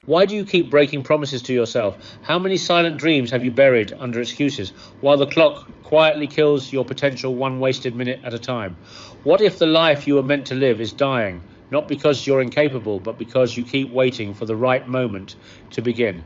Why do you keep breaking promises to yourself? How many silent dreams have you buried under excuses, while the clock quietly kills your potential one wasted minute at a time? What if the life you were meant to live is dying, not because you're incapable, but because you keep waiting for the right moment to begin?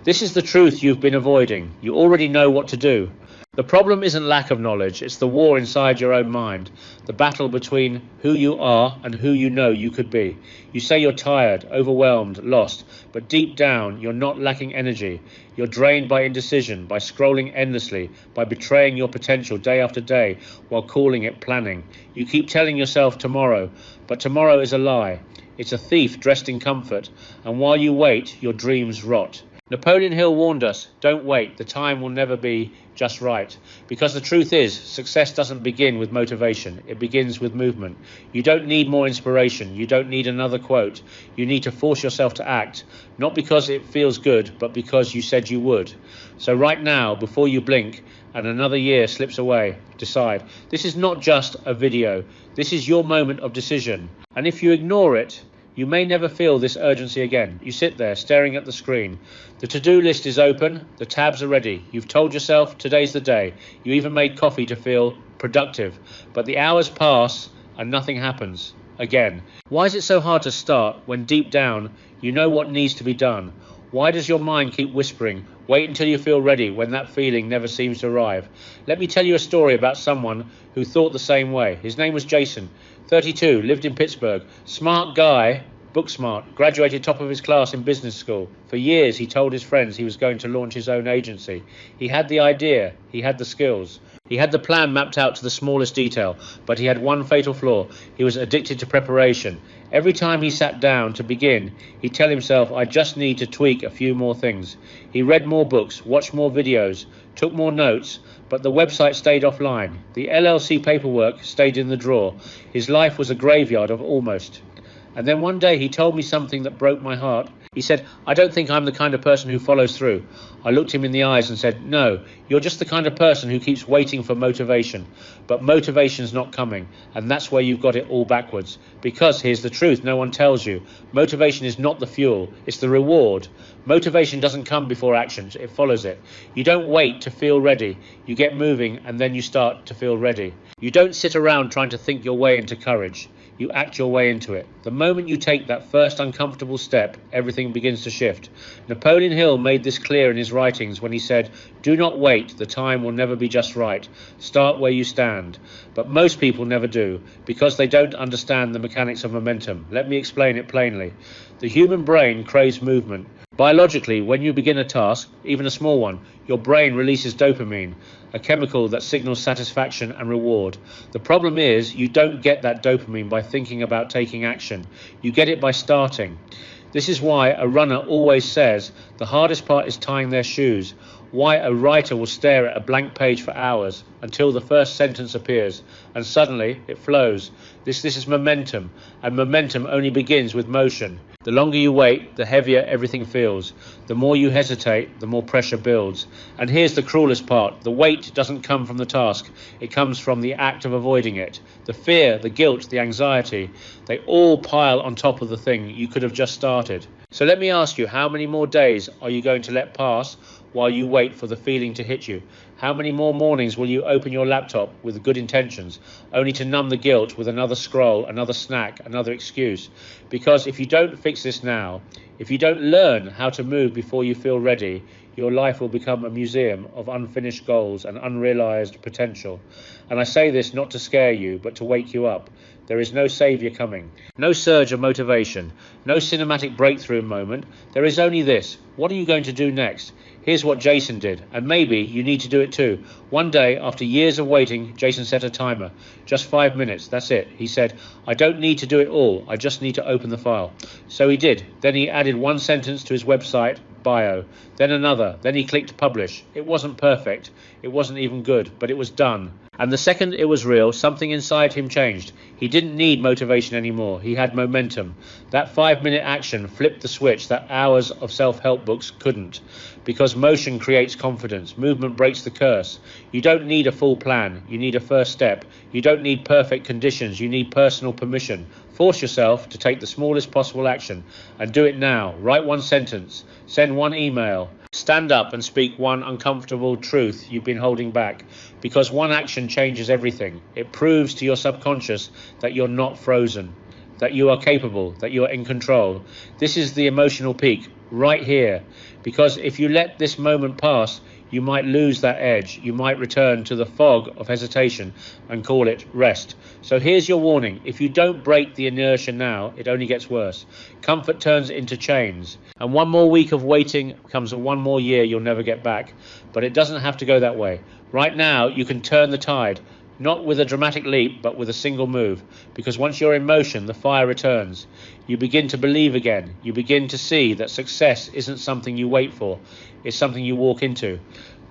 This is the truth you've been avoiding. You already know what to do. The problem isn't lack of knowledge, it's the war inside your own mind, the battle between who you are and who you know you could be. You say you're tired, overwhelmed, lost, but deep down you're not lacking energy. You're drained by indecision, by scrolling endlessly, by betraying your potential day after day while calling it planning. You keep telling yourself tomorrow, but tomorrow is a lie. It's a thief dressed in comfort, and while you wait, your dreams rot. Napoleon Hill warned us, don't wait, the time will never be just right. Because the truth is, success doesn't begin with motivation, it begins with movement. You don't need more inspiration, you don't need another quote. You need to force yourself to act, not because it feels good, but because you said you would. So right now, before you blink and another year slips away, decide. This is not just a video, this is your moment of decision. And if you ignore it, you may never feel this urgency again. You sit there staring at the screen. The to-do list is open, the tabs are ready. You've told yourself today's the day. You even made coffee to feel productive. But the hours pass and nothing happens again. Why is it so hard to start when deep down you know what needs to be done? Why does your mind keep whispering, wait until you feel ready, when that feeling never seems to arrive? Let me tell you a story about someone who thought the same way. His name was Jason, 32, lived in Pittsburgh. Smart guy, book smart, graduated top of his class in business school. For years he told his friends he was going to launch his own agency. He had the idea, he had the skills. He had the plan mapped out to the smallest detail, but he had one fatal flaw. He was addicted to preparation. Every time he sat down to begin, he'd tell himself, I just need to tweak a few more things. He read more books, watched more videos, took more notes, but the website stayed offline. The LLC paperwork stayed in the drawer. His life was a graveyard of almost. And then one day he told me something that broke my heart. He said, I don't think I'm the kind of person who follows through. I looked him in the eyes and said, no, you're just the kind of person who keeps waiting for motivation. But motivation's not coming, and that's where you've got it all backwards. Because here's the truth no one tells you. Motivation is not the fuel, it's the reward. Motivation doesn't come before action, it follows it. You don't wait to feel ready. You get moving and then you start to feel ready. You don't sit around trying to think your way into courage. You act your way into it. The moment you take that first uncomfortable step, everything begins to shift. Napoleon Hill made this clear in his writings when he said, do not wait, the time will never be just right. Start where you stand. But most people never do, because they don't understand the mechanics of momentum. Let me explain it plainly. The human brain craves movement. Biologically, when you begin a task, even a small one, your brain releases dopamine, a chemical that signals satisfaction and reward. The problem is you don't get that dopamine by thinking about taking action. You get it by starting. This is why a runner always says the hardest part is tying their shoes. Why a writer will stare at a blank page for hours until the first sentence appears, and suddenly it flows. This is momentum, and momentum only begins with motion. The longer you wait, the heavier everything feels. The more you hesitate, the more pressure builds. And here's the cruelest part. The weight doesn't come from the task. It comes from the act of avoiding it. The fear, the guilt, the anxiety, they all pile on top of the thing you could have just started. So let me ask you, how many more days are you going to let pass while you wait for the feeling to hit you? How many more mornings will you open your laptop with good intentions, only to numb the guilt with another scroll, another snack, another excuse? Because if you don't fix this now, if you don't learn how to move before you feel ready, your life will become a museum of unfinished goals and unrealized potential. And I say this not to scare you, but to wake you up. There is no savior coming, no surge of motivation, no cinematic breakthrough moment. There is only this. What are you going to do next? Here's what Jason did, and maybe you need to do it too. One day, after years of waiting, Jason set a timer. Just 5 minutes, that's it. He said, I don't need to do it all, I just need to open the file. So he did. Then he added one sentence to his website bio, then another, then he clicked publish. It wasn't perfect, it wasn't even good, but it was done. And the second it was real, something inside him changed. He didn't need motivation anymore, he had momentum. That 5-minute action flipped the switch that hours of self-help books couldn't. because motion creates confidence. Movement breaks the curse. You don't need a full plan. You need a first step. You don't need perfect conditions. You need personal permission. Force yourself to take the smallest possible action and do it now. Write one sentence. Send one email. Stand up and speak one uncomfortable truth you've been holding back, because one action changes everything. It proves to your subconscious that you're not frozen, that you are capable, that you are in control. This is the emotional peak, right here, because if you let this moment pass, you might lose that edge. You might return to the fog of hesitation and call it rest. So here's your warning. If you don't break the inertia now, it only gets worse. Comfort turns into chains. And one more week of waiting becomes one more year you'll never get back. But it doesn't have to go that way. Right now, you can turn the tide. Not with a dramatic leap, but with a single move. Because once you're in motion, the fire returns. You begin to believe again. You begin to see that success isn't something you wait for. It's something you walk into.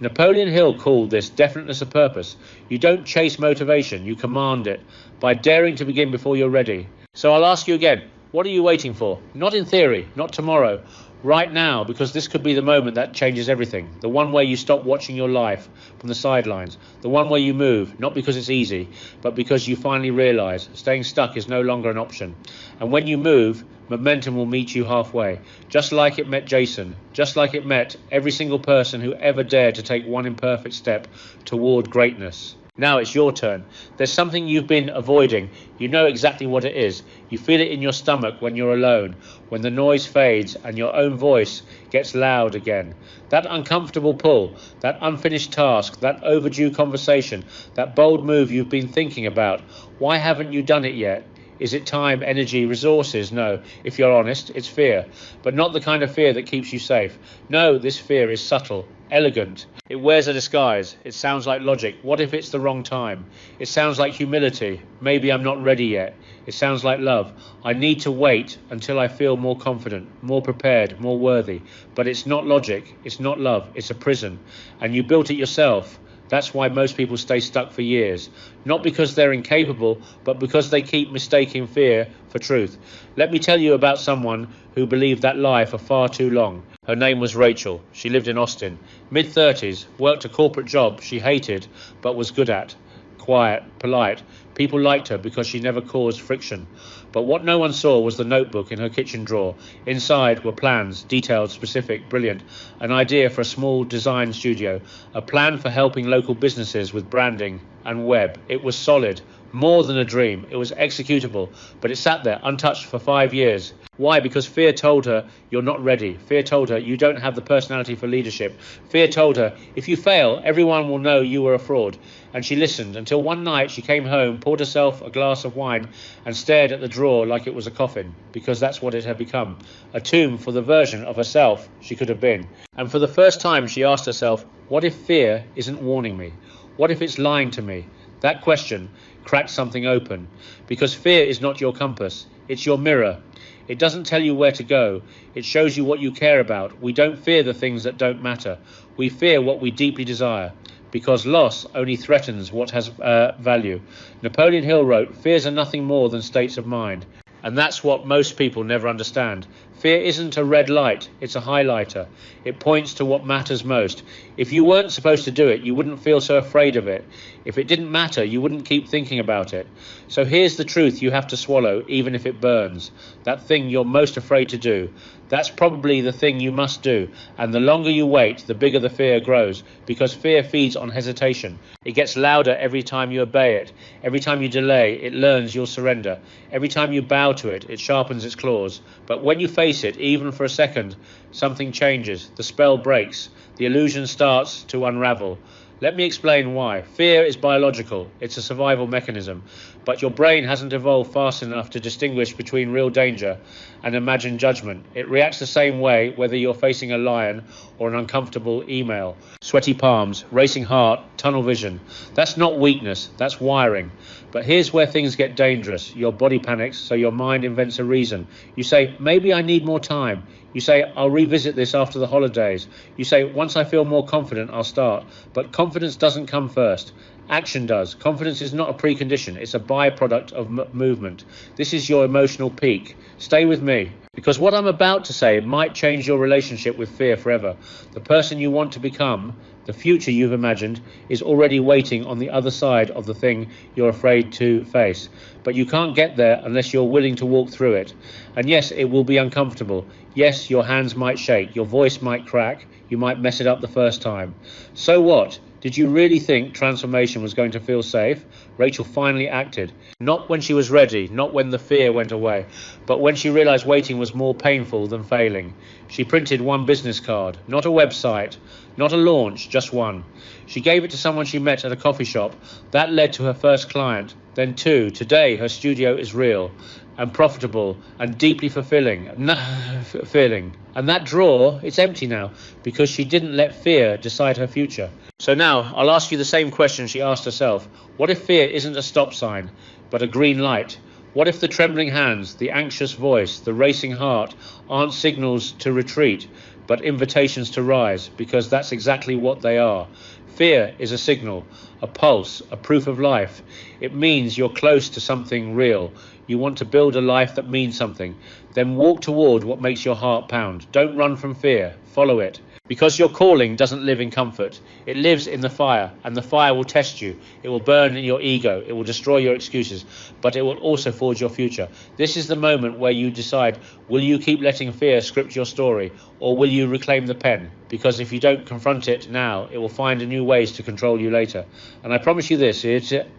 Napoleon Hill called this definiteness of purpose. You don't chase motivation, you command it by daring to begin before you're ready. So I'll ask you again, what are you waiting for? Not in theory, not tomorrow. Right now, because this could be the moment that changes everything. The one where you stop watching your life from the sidelines. The one where you move, not because it's easy, but because you finally realize staying stuck is no longer an option. And when you move, momentum will meet you halfway. Just like it met Jason. Just like it met every single person who ever dared to take one imperfect step toward greatness. Now it's your turn. There's something you've been avoiding. You know exactly what it is. You feel it in your stomach when you're alone, when the noise fades and your own voice gets loud again. That uncomfortable pull, that unfinished task, that overdue conversation, that bold move you've been thinking about. Why haven't you done it yet? Is it time, energy, resources? No. If you're honest, it's fear. But not the kind of fear that keeps you safe. No, this fear is subtle, elegant. It wears a disguise. It sounds like logic. What if it's the wrong time? It sounds like humility. Maybe I'm not ready yet. It sounds like love. I need to wait until I feel more confident, more prepared, more worthy. But it's not logic. It's not love. It's a prison. And you built it yourself. That's why most people stay stuck for years. Not because they're incapable, but because they keep mistaking fear for truth. Let me tell you about someone who believed that lie for far too long. Her name was Rachel. She lived in Austin. Mid-30s, worked a corporate job she hated but was good at. Quiet, polite. People liked her because she never caused friction. But what no one saw was the notebook in her kitchen drawer. Inside were plans, detailed, specific, brilliant. An idea for a small design studio. A plan for helping local businesses with branding and web. It was solid. More than a dream. It was executable. But it sat there untouched for 5 years. Why? Because fear told her you're not ready. Fear told her you don't have the personality for leadership. Fear told her if you fail, everyone will know you were a fraud. And she listened until one night she came home, poured herself a glass of wine and stared at the drawer like it was a coffin, because that's what it had become, a tomb for the version of herself she could have been. And for the first time she asked herself, what if fear isn't warning me? What if it's lying to me? That question cracked something open, because fear is not your compass, it's your mirror. It doesn't tell you where to go. It shows you what you care about. We don't fear the things that don't matter. We fear what we deeply desire, because loss only threatens what has value. Napoleon Hill wrote, fears are nothing more than states of mind. And that's what most people never understand. Fear isn't a red light, it's a highlighter. It points to what matters most. If you weren't supposed to do it, you wouldn't feel so afraid of it. If it didn't matter, you wouldn't keep thinking about it. So here's the truth you have to swallow, even if it burns. That thing you're most afraid to do. That's probably the thing you must do. And the longer you wait, the bigger the fear grows, because fear feeds on hesitation. It gets louder every time you obey it. Every time you delay, it learns you'll surrender. Every time you bow to it, it sharpens its claws. But when you face it, even for a second, something changes. The spell breaks. The illusion starts to unravel. Let me explain why. Fear is biological. It's a survival mechanism. But your brain hasn't evolved fast enough to distinguish between real danger and imagined judgment. It reacts the same way whether you're facing a lion or an uncomfortable email. Sweaty palms, racing heart, tunnel vision. That's not weakness, that's wiring. But here's where things get dangerous. Your body panics, so your mind invents a reason. You say, maybe I need more time. You say, I'll revisit this after the holidays. You say, once I feel more confident, I'll start. But confidence doesn't come first. Action does. Confidence is not a precondition, it's a byproduct of movement. This is your emotional peak. Stay with me, because what I'm about to say might change your relationship with fear forever. The person you want to become, the future you've imagined, is already waiting on the other side of the thing you're afraid to face. But you can't get there unless you're willing to walk through it. And yes, it will be uncomfortable. Yes, your hands might shake, your voice might crack, you might mess it up the first time. So what? Did you really think transformation was going to feel safe? Rachel finally acted. Not when she was ready, not when the fear went away, but when she realized waiting was more painful than failing. She printed one business card, not a website, not a launch, just one. She gave it to someone she met at a coffee shop. That led to her first client, then two. Today, her studio is real and profitable and deeply fulfilling. And that drawer, it's empty now because she didn't let fear decide her future. So now I'll ask you the same question she asked herself. What if fear isn't a stop sign, but a green light? What if the trembling hands, the anxious voice, the racing heart aren't signals to retreat, but invitations to rise? Because that's exactly what they are. Fear is a signal, a pulse, a proof of life. It means you're close to something real. You want to build a life that means something. Then walk toward what makes your heart pound. Don't run from fear. Follow it. Because your calling doesn't live in comfort. It lives in the fire, and the fire will test you. It will burn in your ego. It will destroy your excuses, but it will also forge your future. This is the moment where you decide, will you keep letting fear script your story, or will you reclaim the pen? Because if you don't confront it now, it will find new ways to control you later. And I promise you this,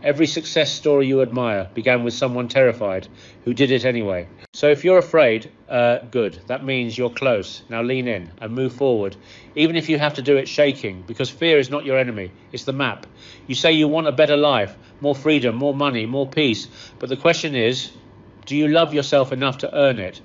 every success story you admire began with someone terrified who did it anyway. So if you're afraid, good. That means you're close. Now lean in and move forward, even if you have to do it shaking, because fear is not your enemy. It's the map. You say you want a better life, more freedom, more money, more peace. But the question is, do you love yourself enough to earn it?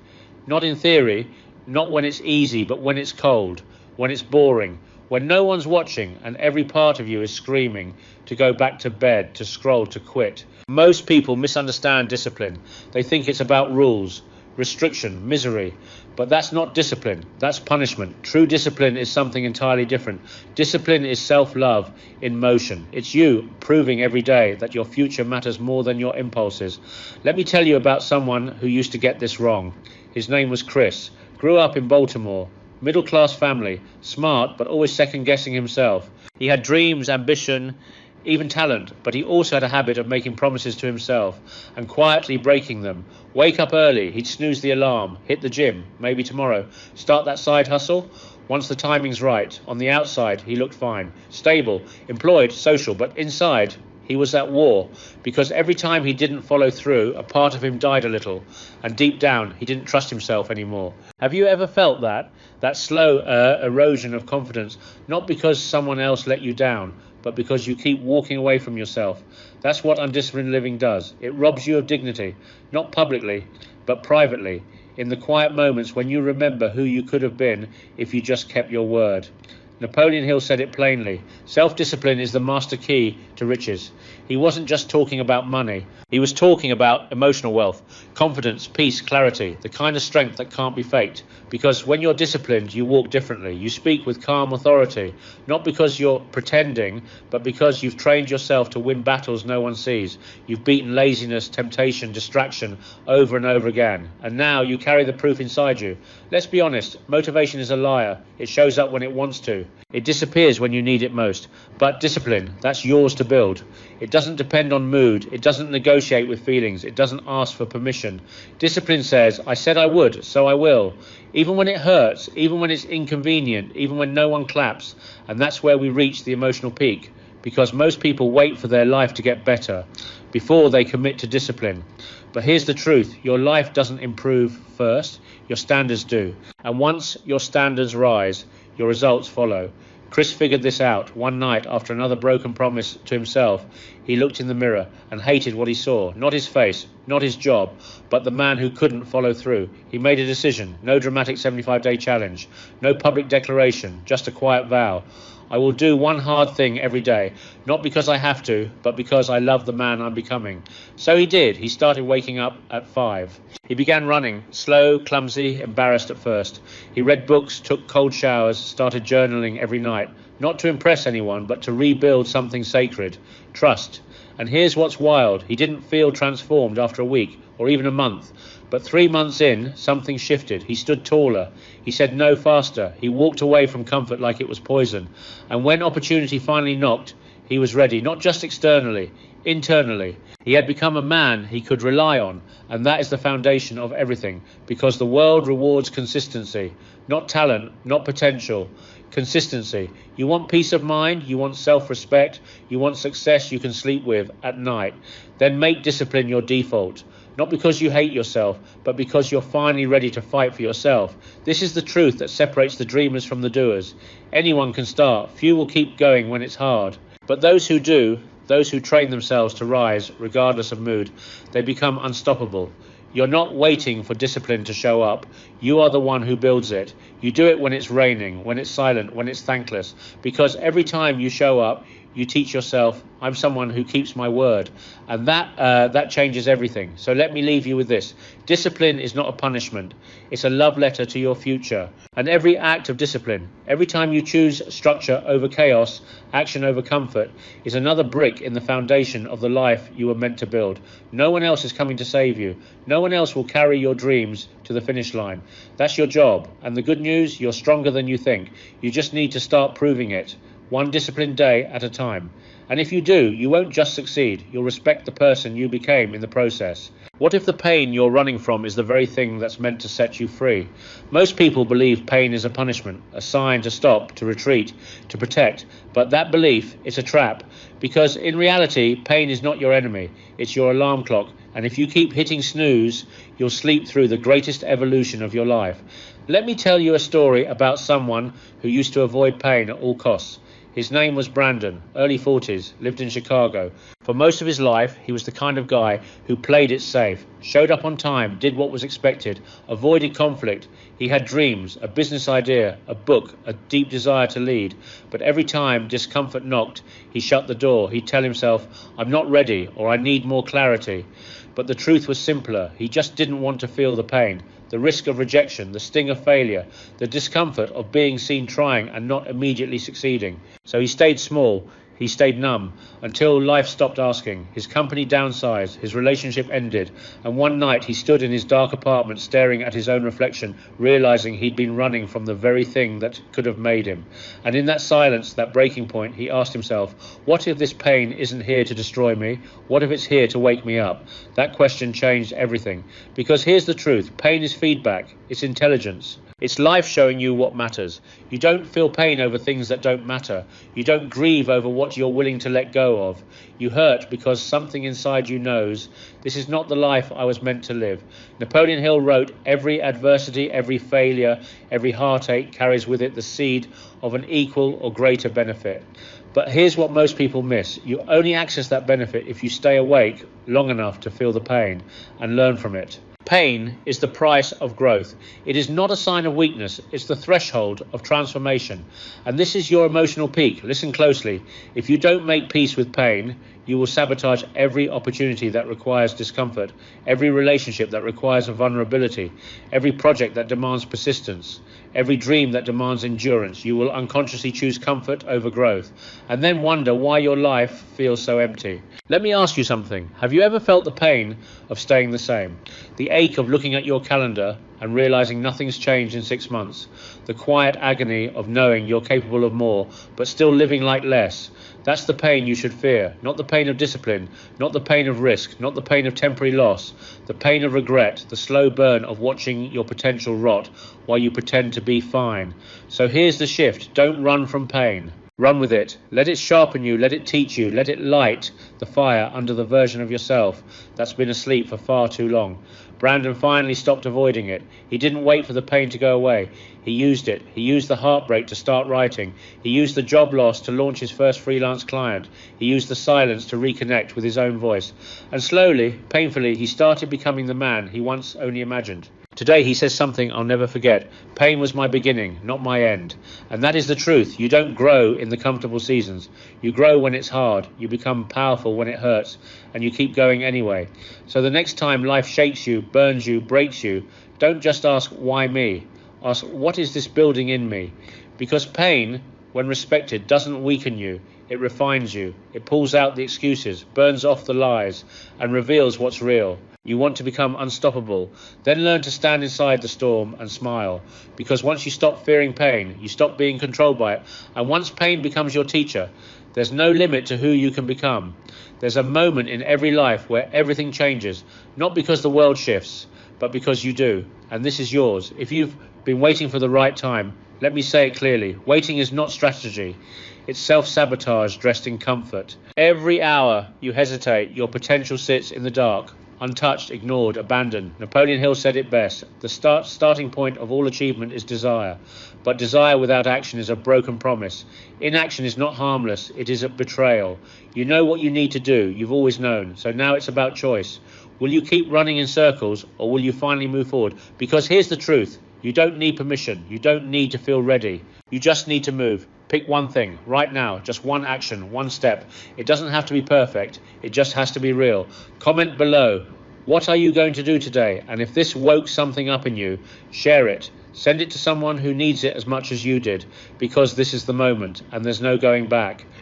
Not in theory, not when it's easy, but when it's cold, when it's boring, when no one's watching and every part of you is screaming to go back to bed, to scroll, to quit. Most people misunderstand discipline. They think it's about rules, restriction, misery. But that's not discipline, that's punishment. True discipline is something entirely different. Discipline is self-love in motion. It's you proving every day that your future matters more than your impulses. Let me tell you about someone who used to get this wrong. His name was Chris. Grew up in Baltimore. Middle-class family, smart but always second-guessing himself. He had dreams, ambition, even talent, but he also had a habit of making promises to himself and quietly breaking them. Wake up early, he'd snooze the alarm, hit the gym, maybe tomorrow, start that side hustle. Once the timing's right, on the outside he looked fine, stable, employed, social, but inside he was at war, because every time he didn't follow through, a part of him died a little, and deep down he didn't trust himself anymore. Have you ever felt that slow erosion of confidence, not because someone else let you down, but because you keep walking away from yourself? That's what undisciplined living does. It robs you of dignity, not publicly, but privately, in the quiet moments when you remember who you could have been if you just kept your word. Napoleon Hill said it plainly. Self-discipline is the master key to riches. He wasn't just talking about money. He was talking about emotional wealth, confidence, peace, clarity, the kind of strength that can't be faked. Because when you're disciplined, you walk differently. You speak with calm authority, not because you're pretending, but because you've trained yourself to win battles no one sees. You've beaten laziness, temptation, distraction over and over again. And now you carry the proof inside you. Let's be honest, motivation is a liar. It shows up when it wants to. It disappears when you need it most. But discipline, that's yours to build. It doesn't depend on mood. It doesn't negotiate with feelings. It doesn't ask for permission. Discipline says, I said I would, so I will. Even when it hurts, even when it's inconvenient, even when no one claps. And that's where we reach the emotional peak. Because most people wait for their life to get better before they commit to discipline. But here's the truth. Your life doesn't improve first. Your standards do. And once your standards rise, your results follow. Chris figured this out. One night, after another broken promise to himself, he looked in the mirror and hated what he saw. Not his face, not his job, but the man who couldn't follow through. He made a decision. No dramatic 75-day challenge. No public declaration. Just a quiet vow. I will do one hard thing every day, not because I have to, but because I love the man I'm becoming. So he did. He started waking up at 5. He began running, slow, clumsy, embarrassed at first. He read books, took cold showers, started journaling every night. not to impress anyone, but to rebuild something sacred, trust. And here's what's wild. He didn't feel transformed after a week or even a month. But 3 months in, something shifted. He stood taller. He said no faster. He walked away from comfort like it was poison. And when opportunity finally knocked, he was ready, not just externally, internally. He had become a man he could rely on, and that is the foundation of everything, because the world rewards consistency, not talent, not potential. Consistency. You want peace of mind, you want self-respect, you want success you can sleep with at night. Then make discipline your default. Not because you hate yourself, but because you're finally ready to fight for yourself. This is the truth that separates the dreamers from the doers. Anyone can start. Few will keep going when it's hard. But those who do, those who train themselves to rise, regardless of mood, they become unstoppable. You're not waiting for discipline to show up. You are the one who builds it. You do it when it's raining, when it's silent, when it's thankless. Because every time you show up, you teach yourself, I'm someone who keeps my word. And that changes everything. So let me leave you with this. Discipline is not a punishment. It's a love letter to your future. And every act of discipline, every time you choose structure over chaos, action over comfort, is another brick in the foundation of the life you were meant to build. No one else is coming to save you. No one else will carry your dreams to the finish line. That's your job. And the good news, you're stronger than you think. You just need to start proving it. One disciplined day at a time. And if you do, you won't just succeed, you'll respect the person you became in the process. What if the pain you're running from is the very thing that's meant to set you free? Most people believe pain is a punishment, a sign to stop, to retreat, to protect. But that belief is a trap, because in reality, pain is not your enemy, it's your alarm clock. And if you keep hitting snooze, you'll sleep through the greatest evolution of your life. Let me tell you a story about someone who used to avoid pain at all costs. His name was Brandon, early 40s, lived in Chicago. For most of his life, he was the kind of guy who played it safe, showed up on time, did what was expected, avoided conflict. He had dreams, a business idea, a book, a deep desire to lead. But every time discomfort knocked, he shut the door. He'd tell himself, I'm not ready, or I need more clarity. But the truth was simpler. He just didn't want to feel the pain, the risk of rejection, the sting of failure, the discomfort of being seen trying and not immediately succeeding. So he stayed small, he stayed numb, until life stopped asking. His company downsized, his relationship ended, and one night he stood in his dark apartment staring at his own reflection, realizing he'd been running from the very thing that could have made him. And in that silence, that breaking point, he asked himself, what if this pain isn't here to destroy me? What if it's here to wake me up? That question changed everything. Because here's the truth, pain is feedback, it's intelligence. It's life showing you what matters. You don't feel pain over things that don't matter. You don't grieve over what you're willing to let go of. You hurt because something inside you knows, this is not the life I was meant to live. Napoleon Hill wrote, every adversity, every failure, every heartache carries with it the seed of an equal or greater benefit. But here's what most people miss. You only access that benefit if you stay awake long enough to feel the pain and learn from it. Pain is the price of growth. It is not a sign of weakness. It's the threshold of transformation. And this is your emotional peak. Listen closely. If you don't make peace with pain, you will sabotage every opportunity that requires discomfort, every relationship that requires a vulnerability, every project that demands persistence, every dream that demands endurance. You will unconsciously choose comfort over growth, and then wonder why your life feels so empty. Let me ask you something. Have you ever felt the pain of staying the same? The ache of looking at your calendar and realizing nothing's changed in 6 months? The quiet agony of knowing you're capable of more, but still living like less? That's the pain you should fear, not the pain of discipline, not the pain of risk, not the pain of temporary loss, the pain of regret, the slow burn of watching your potential rot while you pretend to be fine. So here's the shift. Don't run from pain. Run with it. Let it sharpen you. Let it teach you. Let it light the fire under the version of yourself that's been asleep for far too long. Brandon finally stopped avoiding it. He didn't wait for the pain to go away. He used it. He used the heartbreak to start writing. He used the job loss to launch his first freelance client. He used the silence to reconnect with his own voice. And slowly, painfully, he started becoming the man he once only imagined. Today he says something I'll never forget. Pain was my beginning, not my end. And that is the truth. You don't grow in the comfortable seasons. You grow when it's hard. You become powerful when it hurts. And you keep going anyway. So the next time life shakes you, burns you, breaks you, don't just ask, why me? Ask, what is this building in me? Because pain when respected, doesn't weaken you. It refines you. It pulls out the excuses, burns off the lies, and reveals what's real. You want to become unstoppable. Then learn to stand inside the storm and smile. Because once you stop fearing pain, you stop being controlled by it. And once pain becomes your teacher, there's no limit to who you can become. There's a moment in every life where everything changes, not because the world shifts, but because you do. And this is yours. If you've been waiting for the right time, let me say it clearly. Waiting is not strategy. It's self-sabotage dressed in comfort. Every hour you hesitate, your potential sits in the dark, untouched, ignored, abandoned. Napoleon Hill said it best. The starting point of all achievement is desire. But desire without action is a broken promise. Inaction is not harmless. It is a betrayal. You know what you need to do. You've always known. So now it's about choice. Will you keep running in circles, or will you finally move forward? Because here's the truth. You don't need permission. You don't need to feel ready. You just need to move. Pick one thing right now, just one action, one step. It doesn't have to be perfect. It just has to be real. Comment below. What are you going to do today? And if this woke something up in you, share it. Send it to someone who needs it as much as you did, because this is the moment and there's no going back.